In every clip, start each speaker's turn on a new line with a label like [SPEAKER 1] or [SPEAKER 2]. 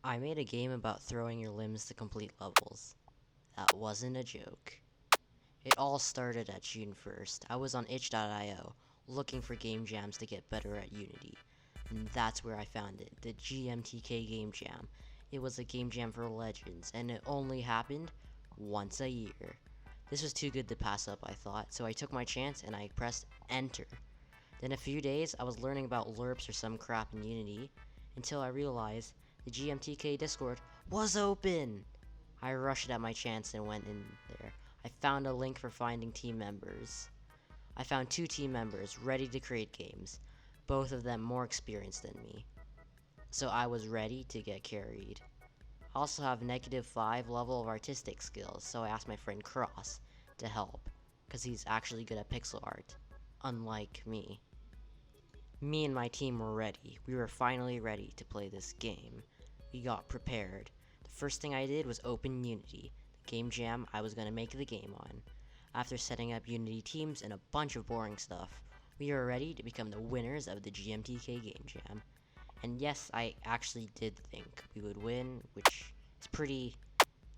[SPEAKER 1] I made a game about throwing your limbs to complete levels. That wasn't a joke. It all started at June 1st. I was on itch.io looking for game jams to get better at Unity. And that's where I found it, the GMTK game jam. It was a game jam for Legends, and it only happened once a year. This was too good to pass up, I thought, so I took my chance and I pressed enter. Then a few days, I was learning about LURPs or some crap in Unity, until I realized the GMTK Discord was open! I rushed at my chance and went in there. I found a link for finding team members. I found 2 team members ready to create games, both of them more experienced than me. So I was ready to get carried. I also have -5 level of artistic skills, so I asked my friend Cross to help, because he's actually good at pixel art, unlike me. Me and my team were ready. We were finally ready to play this game. We got prepared. The first thing I did was open Unity, the game jam I was gonna make the game on. After setting up Unity teams and a bunch of boring stuff, we were ready to become the winners of the GMTK game jam. And yes, I actually did think we would win, which is pretty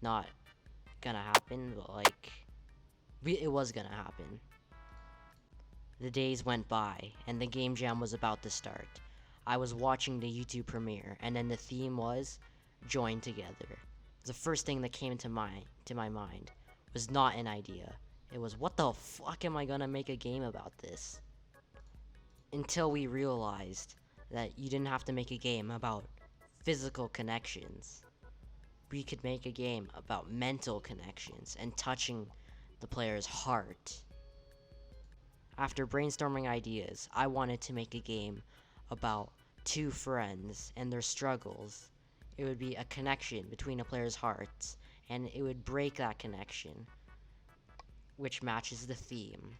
[SPEAKER 1] not gonna happen, but like, it was gonna happen. The days went by, and the game jam was about to start. I was watching the YouTube premiere, and then the theme was join together. The first thing that came to my mind was not an idea. It was, what the fuck am I gonna make a game about this? Until we realized that you didn't have to make a game about physical connections. We could make a game about mental connections and touching the player's heart. After brainstorming ideas, I wanted to make a game about 2 friends and their struggles. It would be a connection between a player's hearts, and it would break that connection, which matches the theme.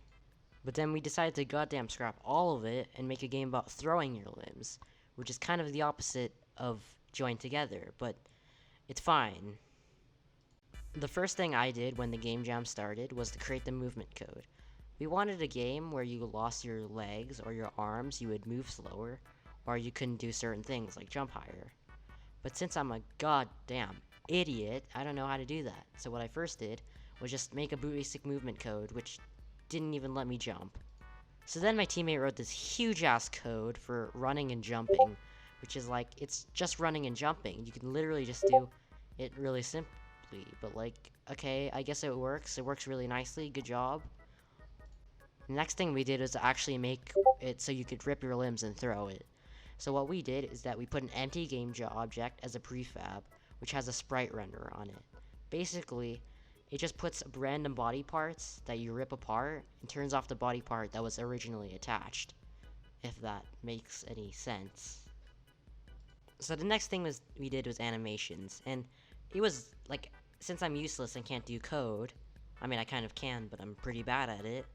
[SPEAKER 1] But then we decided to goddamn scrap all of it and make a game about throwing your limbs, which is kind of the opposite of join together, but it's fine. The first thing I did when the game jam started was to create the movement code. We wanted a game where you lost your legs or your arms, you would move slower, or you couldn't do certain things like jump higher. But since I'm a goddamn idiot, I don't know how to do that. So what I first did was just make a basic movement code, which didn't even let me jump. So then my teammate wrote this huge ass code for running and jumping, which is like, it's just running and jumping. You can literally just do it really simply, but like, okay, I guess it works. It works really nicely, good job. The next thing we did was to actually make it so you could rip your limbs and throw it. So what we did is that we put an empty game object as a prefab, which has a sprite render on it. Basically, it just puts random body parts that you rip apart and turns off the body part that was originally attached, if that makes any sense. So the next thing we did was animations, and it was like, since I'm useless and can't do code, I mean I kind of can, but I'm pretty bad at it,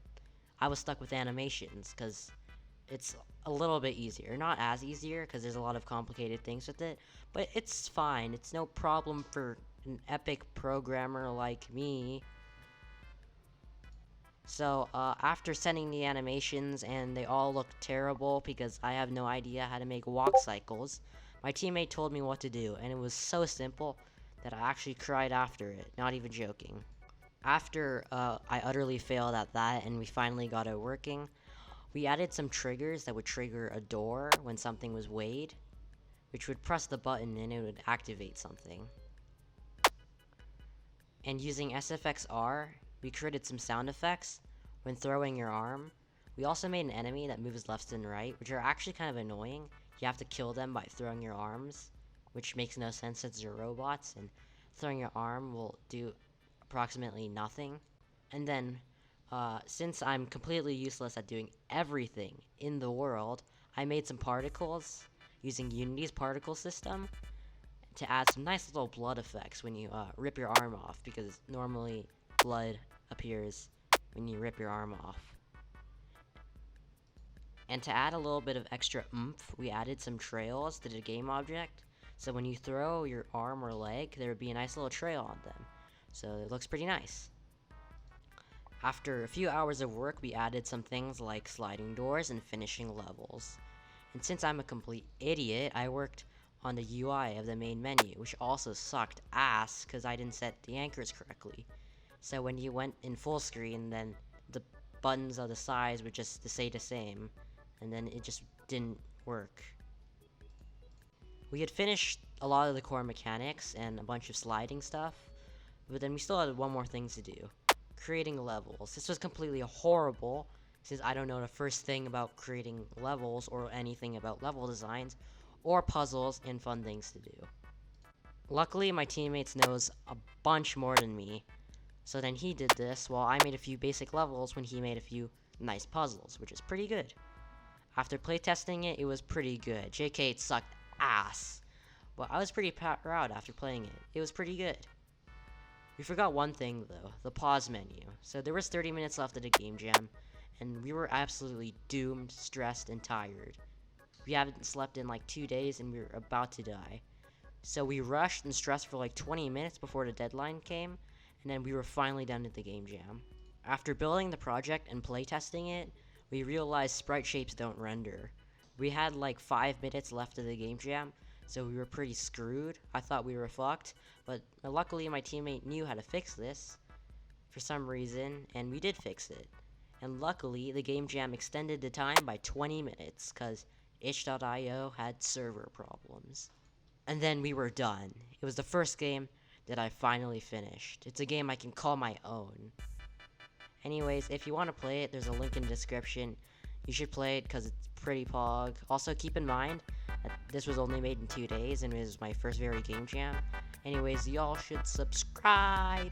[SPEAKER 1] I was stuck with animations, because it's a little bit easier. Not as easier, because there's a lot of complicated things with it, but it's fine. It's no problem for an epic programmer like me. So, after sending the animations, and they all look terrible because I have no idea how to make walk cycles, my teammate told me what to do, and it was so simple that I actually cried after it, not even joking. After I utterly failed at that and we finally got it working, we added some triggers that would trigger a door when something was weighed, which would press the button and it would activate something. And using SFXR, we created some sound effects when throwing your arm. We also made an enemy that moves left and right, which are actually kind of annoying. You have to kill them by throwing your arms, which makes no sense since they're robots, and throwing your arm will do approximately nothing. And then, since I'm completely useless at doing everything in the world, I made some particles using Unity's particle system to add some nice little blood effects when you rip your arm off, because normally blood appears when you rip your arm off. And to add a little bit of extra oomph, we added some trails to the game object, so when you throw your arm or leg, there would be a nice little trail on them. So it looks pretty nice. After a few hours of work, we added some things like sliding doors and finishing levels. And since I'm a complete idiot, I worked on the UI of the main menu, which also sucked ass because I didn't set the anchors correctly. So when you went in full screen, then the buttons of the sides would just stay the same, and then it just didn't work. We had finished a lot of the core mechanics and a bunch of sliding stuff, but then we still had one more thing to do. Creating levels. This was completely horrible, since I don't know the first thing about creating levels or anything about level designs, or puzzles and fun things to do. Luckily, my teammates knows a bunch more than me, so then he did this while I made a few basic levels when he made a few nice puzzles, which is pretty good. After playtesting it, it was pretty good. JK, it sucked ass, but I was pretty proud after playing it. It was pretty good. We forgot one thing though, the pause menu. So there was 30 minutes left of the game jam, and we were absolutely doomed, stressed, and tired. We haven't slept in like 2 days and we were about to die. So we rushed and stressed for like 20 minutes before the deadline came, and then we were finally done with the game jam. After building the project and playtesting it, we realized sprite shapes don't render. We had like 5 minutes left of the game jam, so we were pretty screwed. I thought we were fucked, but luckily my teammate knew how to fix this for some reason, and we did fix it. And luckily, the game jam extended the time by 20 minutes, cause itch.io had server problems. And then we were done. It was the first game that I finally finished. It's a game I can call my own. Anyways, if you want to play it, there's a link in the description. You should play it because it's pretty pog. Also, keep in mind that this was only made in 2 days and it was my first very game jam. Anyways, y'all should subscribe.